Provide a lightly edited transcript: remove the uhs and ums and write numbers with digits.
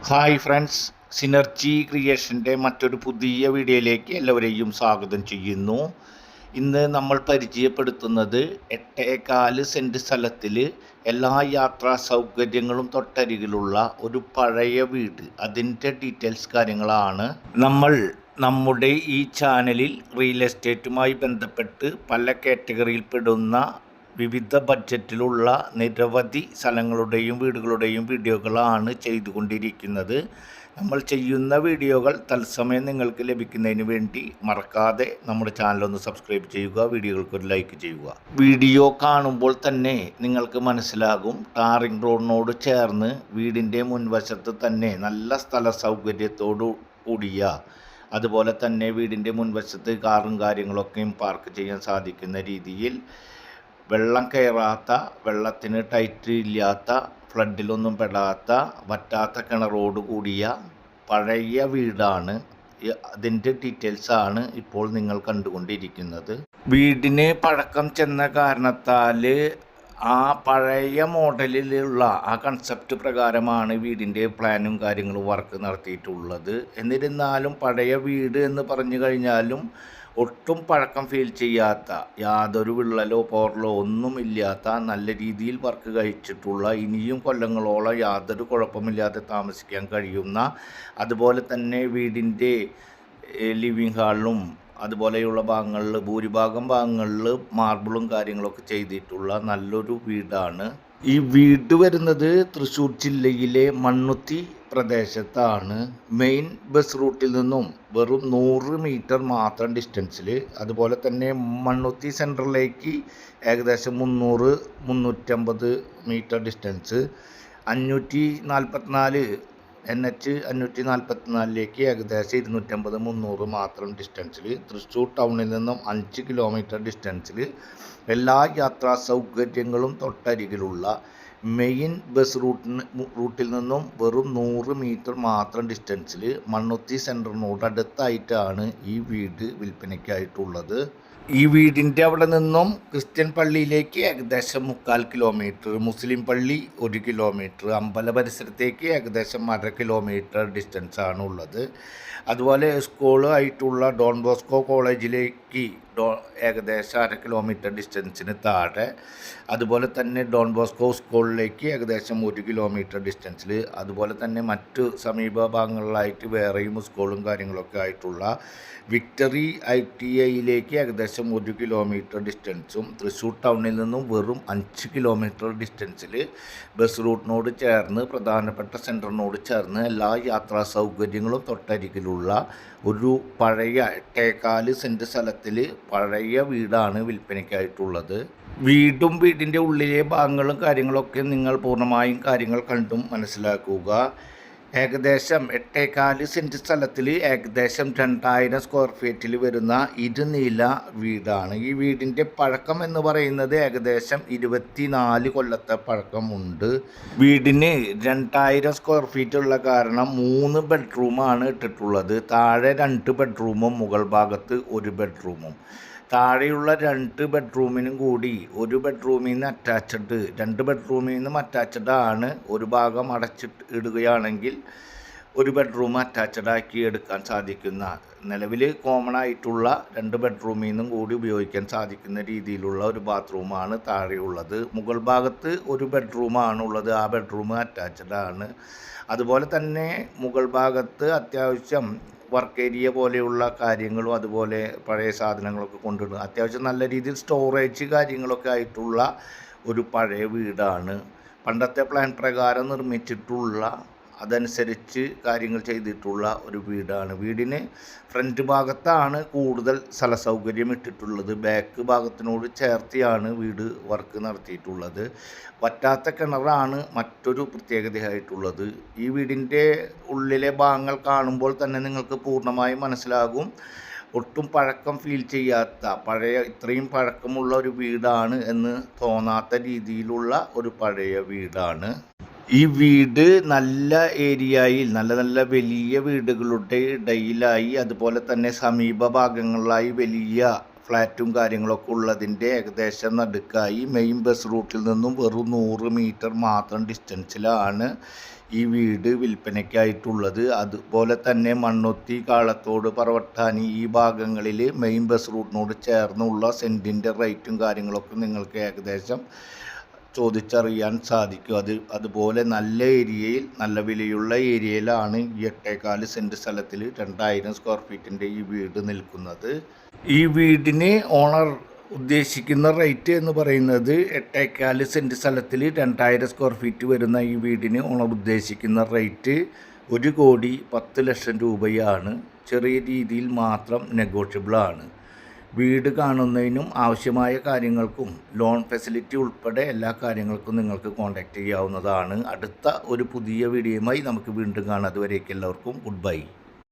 Hi friends, synergy ക്രിയേഷൻ്റെ മറ്റൊരു പുതിയ വീഡിയോയിലേക്ക് എല്ലാവരെയും സ്വാഗതം ചെയ്യുന്നു. ഇന്ന് നമ്മൾ പരിചയപ്പെടുത്തുന്നത് 8.4 സെൻറ്റ് സ്ഥലത്തിൽ എല്ലാ യാത്രാ സൗകര്യങ്ങളും തൊട്ടരികിലുള്ള ഒരു പഴയ വീട്, അതിൻ്റെ ഡീറ്റെയിൽസ് കാര്യങ്ങളാണ് നമ്മൾ നമ്മുടെ ഈ ചാനലിൽ റിയൽ എസ്റ്റേറ്റുമായി ബന്ധപ്പെട്ട് പല കാറ്റഗറിയിൽപ്പെടുന്ന വിവിധ ബഡ്ജറ്റിലുള്ള നിരവധി സ്ഥലങ്ങളുടെയും വീടുകളുടെയും വീഡിയോകളാണ് ചെയ്തുകൊണ്ടിരിക്കുന്നത്. നമ്മൾ ചെയ്യുന്ന വീഡിയോകൾ തത്സമയം നിങ്ങൾക്ക് ലഭിക്കുന്നതിന് വേണ്ടി മറക്കാതെ നമ്മുടെ ചാനലൊന്ന് സബ്സ്ക്രൈബ് ചെയ്യുക, വീഡിയോകൾക്കൊരു ലൈക്ക് ചെയ്യുക. വീഡിയോ കാണുമ്പോൾ തന്നെ നിങ്ങൾക്ക് മനസ്സിലാകും, ടാറിംഗ് റോഡിനോട് ചേർന്ന് വീടിൻ്റെ മുൻവശത്ത് തന്നെ നല്ല സ്ഥല സൗകര്യത്തോടു കൂടിയ, അതുപോലെ തന്നെ വീടിൻ്റെ മുൻവശത്ത് കാറും കാര്യങ്ങളൊക്കെയും പാർക്ക് ചെയ്യാൻ സാധിക്കുന്ന രീതിയിൽ വെള്ളം കയറാത്ത, വെള്ളത്തിന് ടൈറ്റ് ഇല്ലാത്ത, ഫ്ലഡിലൊന്നും പെടാത്ത, വറ്റാത്ത കിണറോട് കൂടിയ പഴയ വീടാണ്. അതിൻ്റെ ഡീറ്റെയിൽസാണ് ഇപ്പോൾ നിങ്ങൾ കണ്ടുകൊണ്ടിരിക്കുന്നത്. വീടിന് പഴക്കം ചെന്ന കാരണത്താൽ ആ പഴയ മോഡലിലുള്ള ആ കൺസെപ്റ്റ് പ്രകാരമാണ് വീടിൻ്റെ പ്ലാനും കാര്യങ്ങളും വർക്ക് നടത്തിയിട്ടുള്ളത്. എന്നിരുന്നാലും പഴയ വീട് എന്ന് പറഞ്ഞു കഴിഞ്ഞാലും ഒട്ടും പഴക്കം ഫീൽ ചെയ്യാത്ത, യാതൊരു വിള്ളലോ പോറലോ ഒന്നുമില്ലാത്ത, നല്ല രീതിയിൽ വർക്ക് കഴിച്ചിട്ടുള്ള, ഇനിയും കൊല്ലങ്ങളോളം യാതൊരു കുഴപ്പമില്ലാതെ താമസിക്കാൻ കഴിയുന്ന, അതുപോലെ തന്നെ വീടിൻ്റെ ലിവിങ് ഹാളിലും അതുപോലെയുള്ള ഭാഗങ്ങളിൽ ഭൂരിഭാഗം ഭാഗങ്ങളിൽ മാർബിളും കാര്യങ്ങളൊക്കെ ചെയ്തിട്ടുള്ള നല്ലൊരു വീടാണ്. ഈ വീട് വരുന്നത് തൃശ്ശൂർ ജില്ലയിലെ മണ്ണുത്തി പ്രദേശത്താണ്. മെയിൻ ബസ് റൂട്ടിൽ നിന്നും വെറും 100 മീറ്റർ മാത്രം ഡിസ്റ്റൻസിൽ, അതുപോലെ തന്നെ മണ്ണുത്തി സെൻട്രലിലേക്ക് ഏകദേശം 300-350 മീറ്റർ ഡിസ്റ്റൻസ്, 544 NH 544ലേക്ക് ഏകദേശം 250-300 മാത്രം ഡിസ്റ്റൻസിൽ, തൃശ്ശൂർ ടൗണിൽ നിന്നും 5 കിലോമീറ്റർ ഡിസ്റ്റൻസിൽ എല്ലാ യാത്രാ സൗകര്യങ്ങളും തൊട്ടരികിലുള്ള മെയിൻ ബസ് റൂട്ടിൽ നിന്നും വെറും 100 മീറ്റർ മാത്രം ഡിസ്റ്റൻസിൽ മണ്ണുത്തി സെൻറ്ററിനോട് അടുത്തായിട്ടാണ് ഈ വീട് വിൽപ്പനയ്ക്കായിട്ടുള്ളത്. ഈ വീടിൻ്റെ അവിടെ നിന്നും ക്രിസ്ത്യൻ പള്ളിയിലേക്ക് ഏകദേശം 3/4 കിലോമീറ്റർ, മുസ്ലിം പള്ളി 1 കിലോമീറ്റർ, അമ്പല പരിസരത്തേക്ക് ഏകദേശം 1/2 കിലോമീറ്റർ ഡിസ്റ്റൻസാണ് ഉള്ളത്. അതുപോലെ സ്കൂൾ ആയിട്ടുള്ള ഡോൺ ബോസ്കോ കോളേജിലേക്ക് ഏകദേശം 1/2 കിലോമീറ്റർ ഡിസ്റ്റൻസിന് താഴെ, അതുപോലെ തന്നെ ഡോൺ ബോസ്കോ സ്കൂളിലേക്ക് ഏകദേശം 1 കിലോമീറ്റർ ഡിസ്റ്റൻസിൽ, അതുപോലെ തന്നെ മറ്റു സമീപ ഭാഗങ്ങളിലായിട്ട് വേറെയും സ്കൂളും കാര്യങ്ങളൊക്കെ ആയിട്ടുള്ള വിക്ടറി ITIയിലേക്ക് ഏകദേശം 1 കിലോമീറ്റർ ഡിസ്റ്റൻസും, തൃശ്ശൂർ ടൗണിൽ നിന്നും വെറും 5 കിലോമീറ്റർ ഡിസ്റ്റൻസിൽ ബസ് റൂട്ടിനോട് ചേർന്ന്, പ്രധാനപ്പെട്ട സെൻറ്ററിനോട് ചേർന്ന് എല്ലാ യാത്രാ സൗകര്യങ്ങളും തൊട്ടരികിലുള്ള ഒരു പഴയ 8.4 സെൻറ്റ് സ്ഥലത്തിൽ പഴയ വീടാണ് വിൽപ്പനയ്ക്കായിട്ടുള്ളത്. വീടും വീടിൻ്റെ ഉള്ളിലെ ഭാഗങ്ങളും കാര്യങ്ങളൊക്കെ നിങ്ങൾ പൂർണ്ണമായും കാര്യങ്ങൾ കണ്ടും മനസ്സിലാക്കുക. ഏകദേശം 8.4 സെൻറ്റ് സ്ഥലത്തിൽ ഏകദേശം 2000 സ്ക്വയർ ഫീറ്റിൽ വരുന്ന ഇരുനില വീടാണ്. ഈ വീടിൻ്റെ പഴക്കം എന്ന് പറയുന്നത് ഏകദേശം 24 കൊല്ലത്തെ പഴക്കമുണ്ട്. വീടിന് 2000 സ്ക്വയർ ഫീറ്റ് ഉള്ള കാരണം 3 ബെഡ്റൂമാണ് ഇട്ടിട്ടുള്ളത്. താഴെ 2 ബെഡ്റൂമും മുകൾ ഭാഗത്ത് 1 ബെഡ്റൂമും. താഴെയുള്ള 2 ബെഡ്റൂമിനും കൂടി 1 ബെഡ്റൂമിൽ നിന്ന് അറ്റാച്ച്ഡ്, 2 ബെഡ്റൂമിൽ നിന്നും അറ്റാച്ച്ഡ് ആണ്. ഒരു ഭാഗം അടച്ചിട്ട് ഇടുകയാണെങ്കിൽ 1 ബെഡ്റൂം അറ്റാച്ച്ഡ് ആക്കി എടുക്കാൻ സാധിക്കുന്ന, നിലവിൽ കോമൺ ആയിട്ടുള്ള 2 ബെഡ്റൂമിൽ നിന്നും കൂടി ഉപയോഗിക്കാൻ സാധിക്കുന്ന രീതിയിലുള്ള ഒരു ബാത്റൂമാണ് താഴെയുള്ളത്. മുകൾ ഭാഗത്ത് 1 ബെഡ്റൂമാണ് ഉള്ളത്, ആ ബെഡ്റൂം അറ്റാച്ച്ഡ് ആണ്. അതുപോലെ തന്നെ മുകൾ ഭാഗത്ത് അത്യാവശ്യം വർക്ക് ഏരിയ പോലെയുള്ള കാര്യങ്ങളും അതുപോലെ പഴയ സാധനങ്ങളൊക്കെ കൊണ്ടിടും, അത്യാവശ്യം നല്ല രീതിയിൽ സ്റ്റോറേജ് കാര്യങ്ങളൊക്കെ ആയിട്ടുള്ള ഒരു പഴയ വീടാണ്. പണ്ടത്തെ പ്ലാൻ പ്രകാരം നിർമ്മിച്ചിട്ടുള്ള, അതനുസരിച്ച് കാര്യങ്ങൾ ചെയ്തിട്ടുള്ള ഒരു വീടാണ്. വീടിന് ഫ്രണ്ട് ഭാഗത്താണ് കൂടുതൽ സ്ഥല സൗകര്യം ഇട്ടിട്ടുള്ളത്. ബാക്ക് ഭാഗത്തിനോട് ചേർത്തിയാണ് വീട് വർക്ക് നടത്തിയിട്ടുള്ളത്. വറ്റാത്ത കിണറാണ് മറ്റൊരു പ്രത്യേകതയായിട്ടുള്ളത്. ഈ വീടിൻ്റെ ഉള്ളിലെ ഭാഗങ്ങൾ കാണുമ്പോൾ തന്നെ നിങ്ങൾക്ക് പൂർണ്ണമായും മനസ്സിലാകും, ഒട്ടും പഴക്കം ഫീൽ ചെയ്യാത്ത, ഇത്രയും പഴക്കമുള്ള ഒരു വീടാണ് എന്ന് തോന്നാത്ത രീതിയിലുള്ള ഒരു പഴയ വീടാണ്. ഈ വീട് നല്ല ഏരിയയിൽ, നല്ല വലിയ വീടുകളുടെ ഇടയിലായി, അതുപോലെ തന്നെ സമീപ ഭാഗങ്ങളിലായി വലിയ ഫ്ലാറ്റും കാര്യങ്ങളൊക്കെ ഉള്ളതിൻ്റെ ഏകദേശം നടുക്കായി മെയിൻ ബസ് റൂട്ടിൽ നിന്നും വെറും 100 മീറ്റർ മാത്രം ഡിസ്റ്റൻസിലാണ് ഈ വീട് വിൽപ്പനയ്ക്കായിട്ടുള്ളത്. അതുപോലെ തന്നെ മണ്ണുത്തി, കാളത്തോട്, പറവട്ടാനി ഈ ഭാഗങ്ങളിൽ മെയിൻ ബസ് റൂട്ടിനോട് ചേർന്നുള്ള സെൻറ്റിൻ്റെ റേറ്റും കാര്യങ്ങളൊക്കെ നിങ്ങൾക്ക് ഏകദേശം ചോദിച്ചറിയാൻ സാധിക്കും. അതുപോലെ നല്ല ഏരിയയിൽ, നല്ല വിലയുള്ള ഏരിയയിലാണ് ഈ 8.4 സെൻറ്റ് സ്ഥലത്തിൽ 2000 സ്ക്വയർ ഫീറ്റിൻ്റെ ഈ വീട് നിൽക്കുന്നത്. ഈ വീടിന് ഓണർ ഉദ്ദേശിക്കുന്ന റേറ്റ് എന്ന് പറയുന്നത് 8.4 സെൻറ്റ് സ്ഥലത്തിൽ 2000 സ്ക്വയർ ഫീറ്റ് വരുന്ന ഈ വീടിന് ഓണർ ഉദ്ദേശിക്കുന്ന റേറ്റ് 1,10,00,000 രൂപയാണ്. ചെറിയ രീതിയിൽ മാത്രം നെഗോഷ്യബിളാണ്. വീട് കാണുന്നതിനും ആവശ്യമായ കാര്യങ്ങൾക്കും ലോൺ ഫെസിലിറ്റി ഉൾപ്പെടെ എല്ലാ കാര്യങ്ങൾക്കും നിങ്ങൾക്ക് കോൺടാക്റ്റ് ചെയ്യാവുന്നതാണ്. അടുത്ത ഒരു പുതിയ വീഡിയോയുമായി നമുക്ക് വീണ്ടും കാണാം. അതുവരേക്കും എല്ലാവർക്കും ഗുഡ് ബൈ.